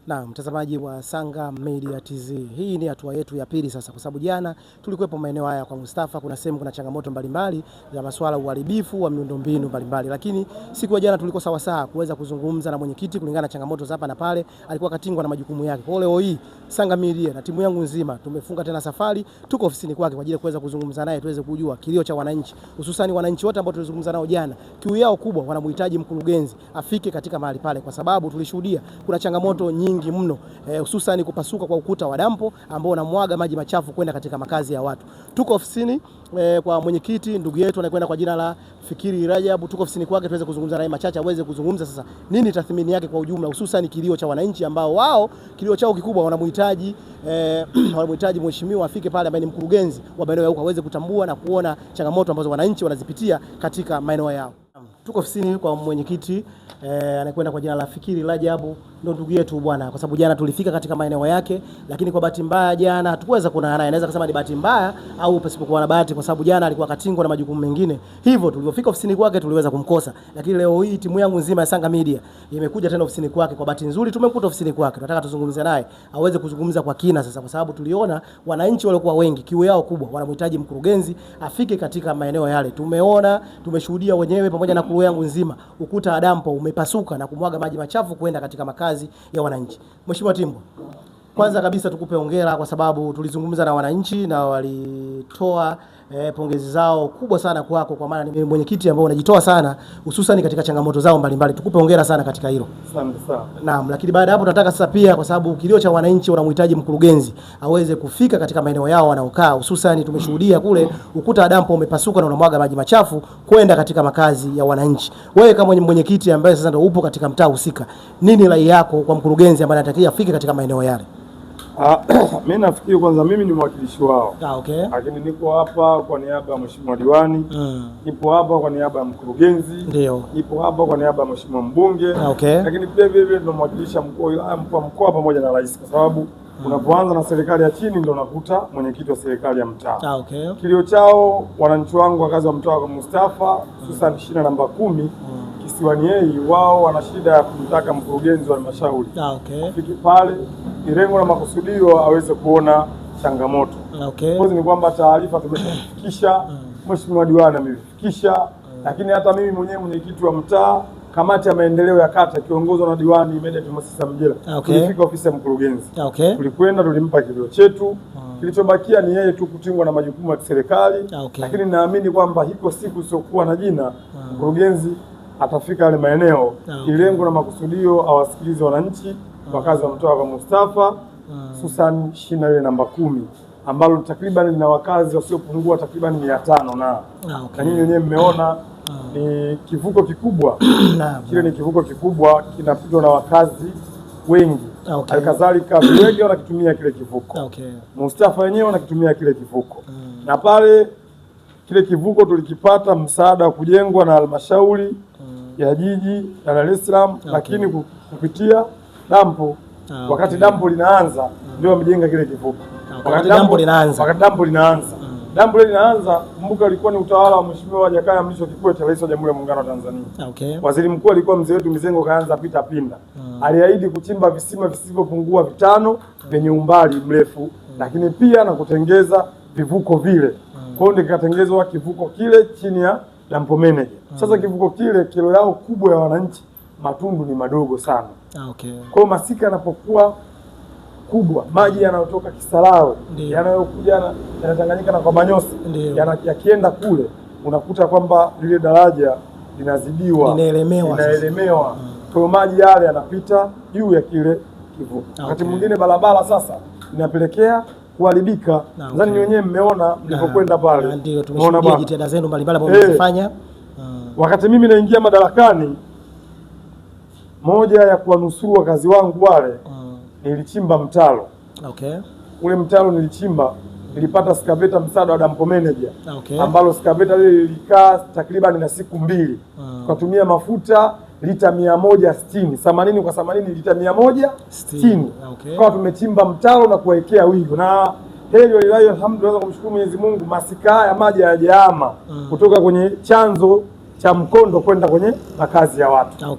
Na mtazamaji wa Sanga Media TZ, hii ni hatua yetu ya pili sasa, kwa sababu jana tulikuwepo maeneo haya kwa Mustafa. Kuna sehemu kuna changamoto mbalimbali za masuala uharibifu wa miundombinu mbalimbali, lakini siku ya jana tulikuwa sawa sawa kuweza kuzungumza na mwenyekiti kulingana na changamoto za hapa na pale. Alikuwa katingwa na majukumu yake. Kwa leo hii Sanga Media na timu yangu nzima tumefunga tena safari, tuko ofisini kwake kwa ajili ya kuweza kuzungumza naye, tuweze kujua kilio cha wananchi, hususan wananchi wote ambao tulizungumza nao jana. Kiu yao kubwa, wanamhitaji mkurugenzi afike katika mahali pale, kwa sababu tulishuhudia kuna changamoto nyingi mno, hususan kupasuka kwa ukuta wa dampo ambao unamwaga maji machafu kwenda katika makazi ya watu. Tuko ofisini kwa mwenyekiti ndugu yetu anakwenda kwa jina la Fikiri Rajabu. Tuko ofisini kwake tuweze kuzungumza naye machache, aweze kuzungumza sasa nini tathmini yake kwa ujumla, hususan kilio cha wananchi ambao wao kilio chao kikubwa wanamhitaji mheshimiwa afike pale ambaye ni mkurugenzi wa maeneo huko, aweze kutambua na kuona changamoto ambazo wananchi wanazipitia katika maeneo yao. Tuko ofisini kwa mwenyekiti anakwenda kwa jina la Fikiri Rajabu, ndo ndugu yetu bwana, kwa sababu jana tulifika katika maeneo yake, lakini kwa bahati mbaya jana hatukuweza kuonana naye. Naweza kusema ni bahati mbaya au pasipokuwa na bahati, kwa sababu jana alikuwa katingwa na majukumu mengine. Hivyo tulipofika ofisini kwake tuliweza kumkosa, lakini leo hii timu yangu nzima ya Sanga Media imekuja tena ofisini kwake. Kwa bahati nzuri tumemkuta ofisini kwake, tunataka tuzungumze naye aweze kuzungumza kwa kina sasa, kwa sababu tuliona wananchi walikuwa wengi, kiu yao kubwa, wanamhitaji mkurugenzi afike katika maeneo yale. Tumeona, tumeshuhudia wenyewe pamoja na crew yangu nzima, ukuta wa dampo umepasuka na kumwaga maji machafu kwenda katika makazi ya wananchi. Mheshimiwa Timbo, kwanza kabisa tukupe hongera kwa sababu tulizungumza na wananchi na walitoa pongezi zao kubwa sana kwako, kwa maana ni mwenyekiti ambao unajitoa sana hususan katika changamoto zao mbalimbali. Tukupe hongera sana katika hilo. Asante sana. Naam, lakini baada hapo tunataka sasa pia, kwa sababu kilio cha wananchi wanamhitaji mkurugenzi aweze kufika katika maeneo yao wanaokaa, hususan tumeshuhudia kule ukuta wa dampo umepasuka na unamwaga maji machafu kwenda katika makazi ya wananchi. Wewe kama mwenyekiti ambaye sasa ndio upo katika mtaa husika, nini rai yako kwa mkurugenzi ambaye anatakiwa afike katika maeneo yale? Mimi nafikiri kwanza mimi ni mwakilishi wao. Okay. Lakini niko hapa kwa niaba ya mheshimiwa diwani. Nipo hapa kwa niaba ya mkurugenzi. Ndio. Nipo hapa kwa niaba ya mheshimiwa mbunge. Okay. Lakini pia vile tunamwakilisha mkuu wa wilaya, mkuu wa mkoa pamoja na rais, kwa sababu unapoanza na serikali ya chini ndio unakuta mwenyekiti wa serikali ya mtaa. Okay. Kilio chao wananchi wangu wakazi wa mtaa wa Mustafa, hususan shina namba 10 Kisiwani Yei, wao wana shida ya kumtaka mkurugenzi wa halmashauri afike pale, lengo na makusudio aweze kuona changamoto. Kwanza ni kwamba taarifa tumefikisha, mheshimiwa diwani amefikisha, lakini hata mimi mwenyewe mwenyekiti wa mtaa, kamati ya maendeleo ya kata kiongozwa na diwani Immediate Mosisa Mjela, tulifika ofisi ya mkurugenzi. Tulikwenda, tulimpa kilio chetu. Kilichobakia ni yeye tu kutingwa na majukumu ya serikali. Lakini naamini kwamba hiko siku isiokuwa na jina mkurugenzi atafika yale maeneo, lengo na makusudio awasikilize wananchi wakazi wa mtaa wa Mustafa, hususan shina ile namba 10 ambalo takriban lina wakazi wasiopungua takriban 500 na nyinyi wenyewe mmeona ni kivuko kikubwa. Kile ni kivuko kikubwa kinapitwa na wakazi wengi. Halikadhalika Viwege wanakitumia kile kivuko. Mustafa wenyewe wanakitumia kile kivuko. Na pale kile kivuko tulikipata msaada wa kujengwa na halmashauri ya jiji la Dar es Salaam, lakini kupitia dampo. Wakati dampo linaanza ndio wamejenga kile kivuko. Wakati dampo linaanza. Dampo linaanza, kumbuka ilikuwa ni utawala wa Mheshimiwa Jakaya Mrisho Kikwete, Rais wa Jamhuri ya Muungano wa Tanzania. Waziri Mkuu alikuwa mzee wetu Mizengo Kaanza Pita Pinda. Aliahidi kuchimba visima visivyopungua 5 vyenye umbali mrefu, lakini pia na kutengeza vivuko vile. Kwa hiyo kikatengezwa kivuko kile chini ya dampo manager. Sasa kivuko kile kilo yao kubwa ya wananchi, matundu ni madogo sana. Kwa hiyo masika yanapokuwa kubwa, maji yanayotoka Kisarawe yanayokuja yanachanganyika na kwa Manyosi yakienda kule, unakuta kwamba lile daraja linazidiwa, linaelemewa. Kwa hiyo maji yale yanapita juu ya kile kivuko. Wakati mwingine barabara sasa inapelekea kuharibika. Nadhani wenyewe mmeona mlipokwenda pale. Ndio tumeshuhudia jitihada zenu mbalimbali ambazo mmefanya. Wakati mimi naingia madarakani, moja ya kuwanusuru wakazi wangu wale, nilichimba mtaro. Ule mtaro nilichimba, nilipata excavator msaada wa dampo manager. Ambalo excavator lile lilikaa takriban na siku 2. Tukatumia mafuta lita 160, 80 kwa 80 lita 160. Kwa tumechimba mtaro na kuwekea wigo, na heli walilahi alhamdulillah, kumshukuru Mwenyezi Mungu, masika haya maji hayajaama kutoka kwenye chanzo cha mkondo kwenda kwenye makazi ya watu.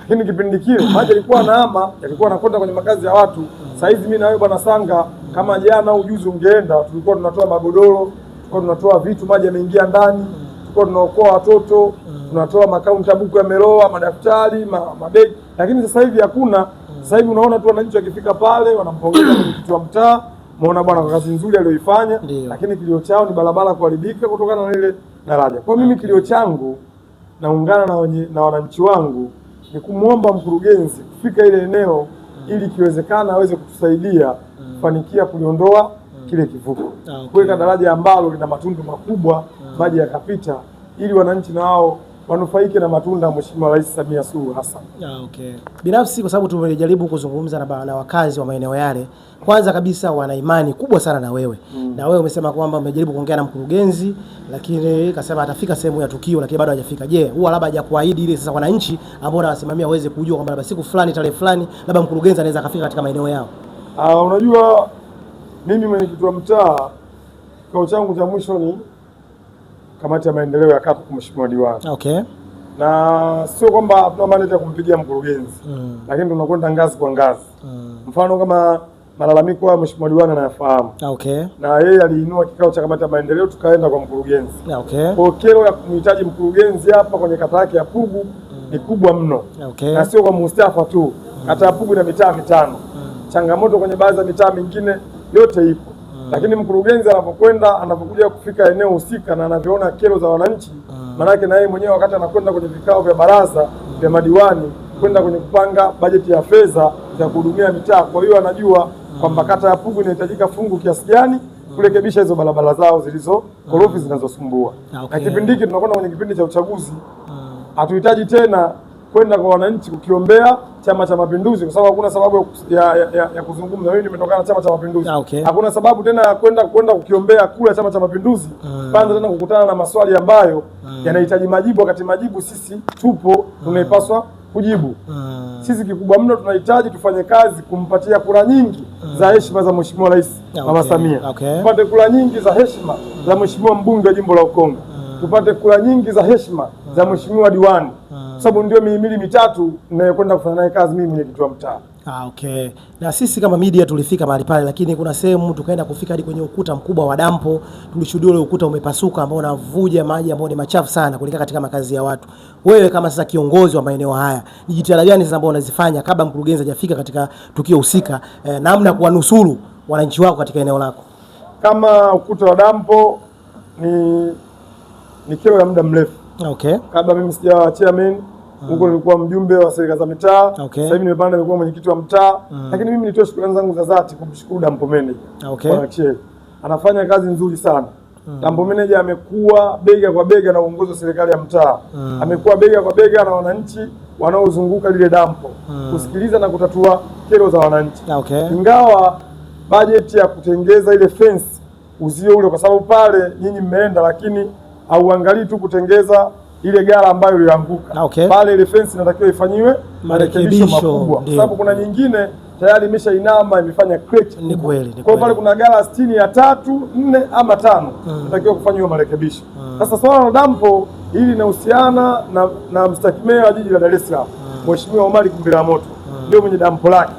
Lakini kipindi kile maji yalikuwa yanahama, yalikuwa yanakwenda kwenye makazi ya watu. Sasa hizi mimi na wewe bwana Sanga, kama jana au juzi ungeenda, tulikuwa tunatoa magodoro, tulikuwa tunatoa vitu, maji yameingia ndani, tulikuwa tunaokoa watoto, tunatoa makaunta buku yameloa, madaftari, mabegi. Lakini sasa hivi hakuna. Sasa hivi unaona tu wananchi wakifika pale wanampongeza mwenyekiti wa mtaa, muona bwana kwa kazi nzuri aliyoifanya, lakini kilio chao ni barabara kuharibika kutokana na ile daraja. Kwa mimi kilio changu naungana na wananchi wangu ni kumuomba mkurugenzi kufika ile eneo ili kiwezekana aweze kutusaidia kufanikia kuliondoa kile kivuko. Kuweka daraja ambalo lina matundu makubwa, maji yakapita, ili wananchi na wao wanufaike na matunda ya Mheshimiwa Rais Samia Suluhu Hassan. Okay. Binafsi kwa sababu tumejaribu kuzungumza na wakazi wa maeneo yale, kwanza kabisa wana imani kubwa sana na wewe. Na wewe umesema kwamba umejaribu kuongea na mkurugenzi, lakini kasema atafika sehemu ya tukio, lakini bado hajafika. Je, huwa labda hajakuahidi ile sasa wananchi ambao wanawasimamia waweze kujua kwamba labda siku fulani tarehe fulani labda mkurugenzi anaweza akafika katika maeneo yao? Unajua mimi mwenyekiti wa mtaa, kikao changu cha mwisho ni kamati ya maendeleo ya kata kwa Mheshimiwa Diwani. Okay. Na sio kwamba hatuna mandate ya kumpigia mkurugenzi, lakini tunakwenda ngazi kwa ngazi. Mfano kama malalamiko ya Mheshimiwa Diwani anayafahamu. Okay. Na yeye aliinua kikao cha kamati ya maendeleo, tukaenda kwa mkurugenzi. Okay. Kwa kero ya kumhitaji mkurugenzi hapa kwenye kata yake ya Pugu ni kubwa mno. Okay. Na sio kwa Mustafa tu. Kata ya Pugu na mitaa mitano. Changamoto kwenye baadhi ya mitaa mingine yote ipo. Lakini mkurugenzi anapokuja kufika eneo husika na anavyoona kero za wananchi, manake na yeye mwenyewe wakati anakwenda kwenye vikao vya baraza vya madiwani kwenda kwenye kupanga bajeti ya fedha za kuhudumia mitaa, kwa hiyo anajua kwamba kata ya Pugu inahitajika fungu kiasi gani kurekebisha hizo barabara zao zilizo korofi zinazosumbua. Okay. Na kipindi hiki tunakwenda kwenye kipindi cha uchaguzi, hatuhitaji tena kwenda kwa wananchi kukiombea Chama cha Mapinduzi kwa sababu hakuna sababu ya kuzungumza. Mimi nimetokana na Chama cha Mapinduzi. Okay. Hakuna sababu tena ya kwenda kukiombea kula Chama cha Mapinduzi. Kwanza tena kukutana na maswali ambayo yanahitaji majibu, wakati majibu sisi tupo tunaipaswa kujibu. Sisi kikubwa mno tunahitaji tufanye kazi kumpatia kura nyingi za heshima za Mheshimiwa Rais Mama Samia. Tupate kura nyingi za heshima za Mheshimiwa mbunge wa jimbo la Ukonga. Tupate kura nyingi za heshima za Mheshimiwa Diwani. Sababu ndio mihimili mitatu ninayokwenda kufanya naye kazi mimi mwenyekiti wa mtaa. Okay. Na sisi kama media tulifika mahali pale, lakini kuna sehemu tukaenda kufika hadi kwenye ukuta mkubwa wa dampo. Tulishuhudia ule ukuta umepasuka ambao unavuja maji ambao ni machafu sana kuelekea katika makazi ya watu. Wewe kama sasa kiongozi wa maeneo haya, ni jitihada gani sasa ambao unazifanya kabla mkurugenzi hajafika katika tukio husika, namna kuwanusuru wananchi wako katika eneo lako? Kama ukuta wa dampo ni kero ya muda mrefu. Okay. Kabla mimi sijawa chairman, huko nilikuwa mjumbe wa serikali za mitaa. Okay. Sasa hivi nimepanda nimekuwa mwenyekiti wa mtaa. Lakini mimi nitoe shukrani zangu za dhati kumshukuru dampo manager. Okay. Anafanya kazi nzuri sana. Dampo manager amekuwa bega kwa bega na uongozi wa serikali ya mtaa. Amekuwa bega kwa bega na wananchi wanaozunguka lile dampo, kusikiliza na kutatua kero za wananchi. Okay. Ingawa bajeti ya kutengeza ile fence uzio ule, kwa sababu pale nyinyi mmeenda, lakini hauangalii tu kutengeza ile gala ambayo ilianguka. Okay. Pale ile fence inatakiwa ifanyiwe marekebisho makubwa, kwa sababu kuna nyingine tayari imeshainama imefanya crack. Ni kweli. Kwa pale kuna gala 60 ya 3, 4 ama 5 inatakiwa kufanywa marekebisho. Sasa swala la dampo hili linahusiana na mstahiki meya wa jiji la Dar es Salaam, Mheshimiwa Omari Kumbiramoto, ndio mwenye dampo lake,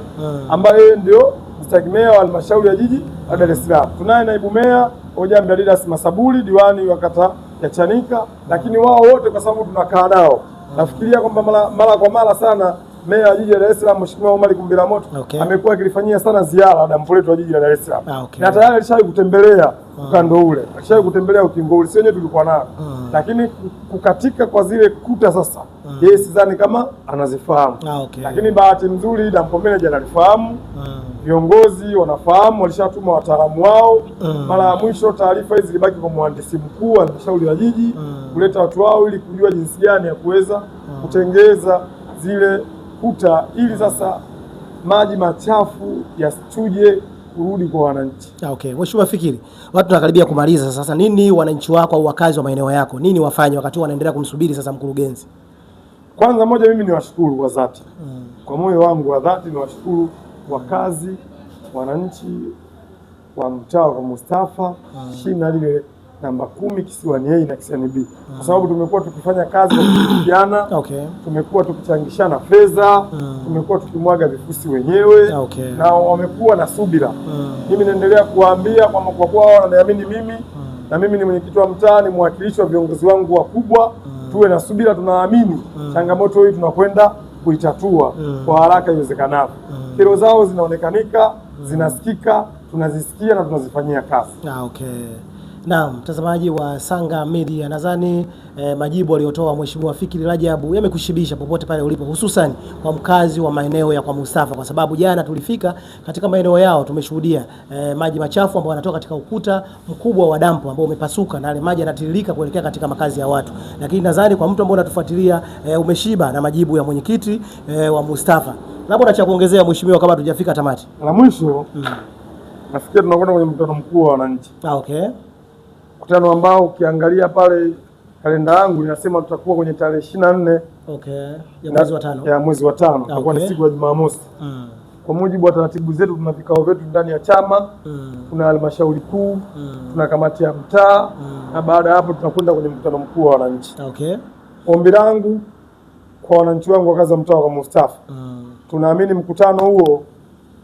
ambaye ndio mstahiki meya wa halmashauri ya jiji la Dar es Salaam. Tunaye naibu meya Ojambe Adidas Masabuli, diwani wa kata ya Chanika, lakini wao wote kwa sababu tunakaa nao, nafikiria kwamba mara kwa mara sana meya wa jiji la Dar es Salaam Mheshimiwa Omari Kumbiramoto amekuwa akilifanyia sana ziara dampo letu wa jiji la Dar es Salaam. Na tayari alishawahi kutembelea ukando ule, alishawahi kutembelea ukingo ule, sio tulikuwa nao. Lakini kukatika kwa zile kuta sasa, yeye sidhani kama anazifahamu. Lakini bahati nzuri dampo manager analifahamu, viongozi wanafahamu, walishatuma wataalamu wao. Mara ya mwisho taarifa hizi zilibaki kwa mhandisi mkuu wa halmashauri ya jiji kuleta watu wao ili kujua jinsi gani ya kuweza kutengeza zile kuta ili sasa maji machafu yasichuje kurudi kwa wananchi. Okay. Mheshimiwa Fikiri, watu tunakaribia kumaliza sasa. Nini wananchi wako au wakazi wa maeneo yako nini wafanye wakati wanaendelea kumsubiri sasa mkurugenzi? Kwanza moja, mimi niwashukuru kwa dhati. Kwa moyo wangu wa dhati niwashukuru wakazi, wananchi wa mtaa wa Mustafa, shina lile namba 10 kisiwani A na kisiwani B, kwa sababu tumekuwa tukifanya kazi kwa kushirikiana. Tumekuwa tukichangishana fedha, tumekuwa tukimwaga vifusi wenyewe, na wamekuwa na subira. Mimi naendelea kuwaambia kwa kuwa wao wananiamini mimi, na mimi ni mwenyekiti wa mtaa, ni mwakilishi wa viongozi wangu wakubwa, tuwe na subira. Tunaamini changamoto hii tunakwenda kuitatua kwa haraka iwezekanavyo. Kero zao zinaonekanika, zinasikika, tunazisikia na tunazifanyia kazi. Naam, mtazamaji wa Sanga Media, nadhani majibu aliyotoa Mheshimiwa Fikiri Rajabu yamekushibisha popote pale ulipo, hususan kwa mkazi wa maeneo ya kwa Mustafa, kwa sababu jana tulifika katika maeneo yao, tumeshuhudia maji machafu ambayo yanatoka katika ukuta mkubwa wa dampo ambao umepasuka na yale maji yanatiririka kuelekea katika makazi ya watu. Lakini nadhani kwa mtu ambaye unatufuatilia umeshiba na majibu ya mwenyekiti wa Mustafa. Labda una cha kuongezea mheshimiwa, kama tujafika tamati? La mwisho, nafikiri tunakwenda kwenye mkutano mkuu wa wananchi. Mkutano ambao ukiangalia pale kalenda yangu inasema tutakuwa kwenye tarehe 24 ya mwezi wa 5 tutakuwa ni siku ya Jumamosi. Kwa mujibu wa taratibu zetu, tuna vikao vyetu ndani ya chama, tuna halmashauri kuu, tuna kamati ya mtaa, na baada ya hapo tunakwenda kwenye mkutano mkuu wa wananchi. Ombi langu kwa wananchi wangu wakazi wa mtaa wa Mustafa, tunaamini mkutano huo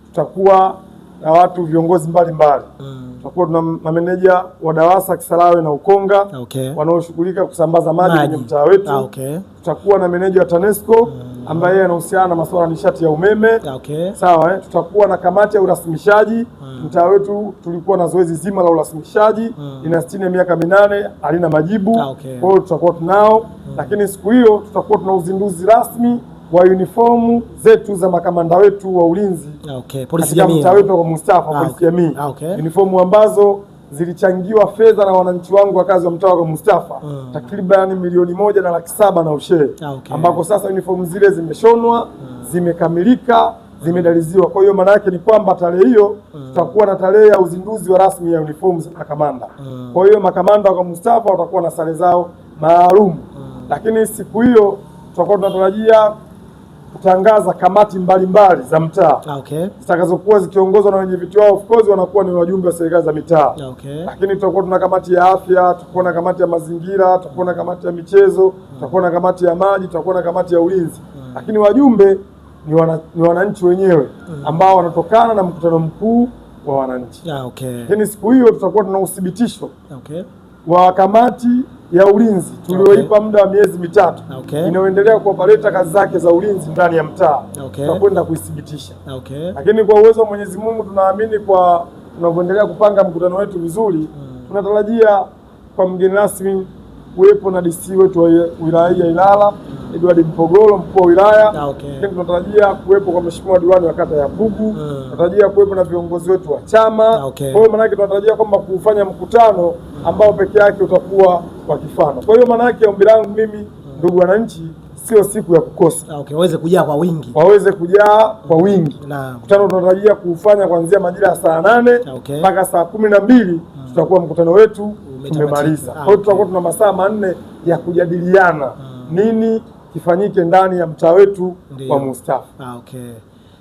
tutakuwa na watu viongozi mbalimbali. Tutakuwa tuna mameneja wa DAWASA Kisarawe na Ukonga wanaoshughulika kusambaza maji kwenye mtaa wetu. Tutakuwa na meneja wa TANESCO ambaye anahusiana na masuala ya nishati ya umeme. Sawa, tutakuwa na kamati ya urasimishaji. Mtaa wetu tulikuwa na zoezi zima la urasimishaji, ina 60 ya miaka 8 halina majibu. Kwa hiyo tutakuwa tunao, lakini siku hiyo tutakuwa tuna uzinduzi rasmi wa uniformu zetu za makamanda wetu wa ulinzi polisi jamii mtaa wetu wa Mustafa, polisi jamii. Uniformu ambazo zilichangiwa fedha na wananchi wangu wakazi wa mtaa wa Mustafa, takriban milioni 1,700,000 na ushe, ambako sasa uniformu zile zimeshonwa, zimekamilika, zimedaliziwa. Kwa hiyo maana yake ni kwamba tarehe hiyo tutakuwa na tarehe ya uzinduzi wa rasmi ya uniformu za makamanda. Kwa hiyo makamanda wa Mustafa watakuwa na sare zao maalum, lakini siku hiyo tutakuwa tunatarajia kutangaza kamati mbalimbali za mtaa zitakazokuwa zikiongozwa na wenye viti wao. Of course wanakuwa ni wajumbe wa serikali za mitaa, lakini tutakuwa tuna kamati ya afya, tutakuwa na kamati ya mazingira, tutakuwa na kamati ya michezo, tutakuwa na kamati ya maji, tutakuwa na kamati ya ulinzi. Lakini wajumbe ni wananchi wenyewe ambao wanatokana na mkutano mkuu wa wananchi. Lakini siku hiyo tutakuwa tuna uthibitisho wa kamati ya ulinzi tulioipa muda wa miezi 3 inayoendelea kuoperate kazi zake za ulinzi ndani ya mtaa. Tutakwenda kuithibitisha. Lakini kwa uwezo wa Mwenyezi Mungu tunaamini kwa tunavyoendelea kupanga mkutano wetu vizuri, tunatarajia kwa mgeni rasmi kuwepo na DC wetu wa wilaya ya Ilala Edward Mpogolo, mkuu wa wilaya. Lakini tunatarajia kuwepo kwa mheshimiwa diwani wa kata ya Pugu, tunatarajia kuwepo na viongozi wetu wa chama. Kwa hiyo maana yake tunatarajia kwamba kufanya mkutano ambao peke yake utakuwa wa kifano. Kwa hiyo maana yake ombi langu mimi, ndugu wananchi, sio siku ya kukosa. Waweze kujaa kwa wingi. Waweze kujaa kwa wingi. Mkutano tunatarajia kufanya kuanzia majira ya saa 8 mpaka saa 12 tutakuwa mkutano wetu tumemaliza. Kwa hiyo tutakuwa tuna masaa 4 ya kujadiliana nini kifanyike ndani ya mtaa wetu wa Mustafa.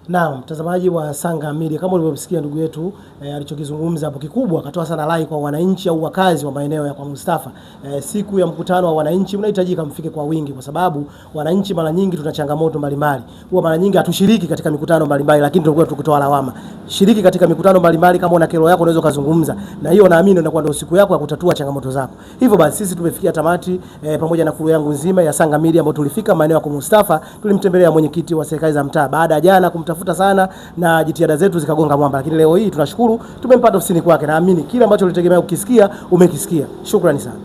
Naam, mtazamaji wa Sanga Media, kama ulivyomsikia ndugu yetu alichokizungumza hapo, kikubwa akatoa sana rai kwa wananchi au wakazi wa maeneo ya kwa Mustafa. Siku ya mkutano wa wananchi mnahitajika mfike kwa wingi, kwa sababu wananchi mara nyingi tuna changamoto mbalimbali. Huwa mara nyingi hatushiriki katika mikutano mbalimbali, lakini tunakuwa tukitoa lawama. Shiriki katika mikutano mbalimbali, kama una kero yako unaweza kuzungumza, na hiyo naamini inakuwa ndio siku yako ya kutatua changamoto zako. Hivyo basi sisi tumefikia tamati pamoja na crew yangu nzima ya Sanga Media ambao tulifika maeneo ya kwa Mustafa, tulimtembelea mwenyekiti wa serikali za mtaa baada ya jana kumtafuta sana na jitihada zetu zikagonga mwamba, lakini leo hii tunashukuru tumempata ofisini kwake. Naamini kile ambacho ulitegemea ukisikia umekisikia. Shukrani sana.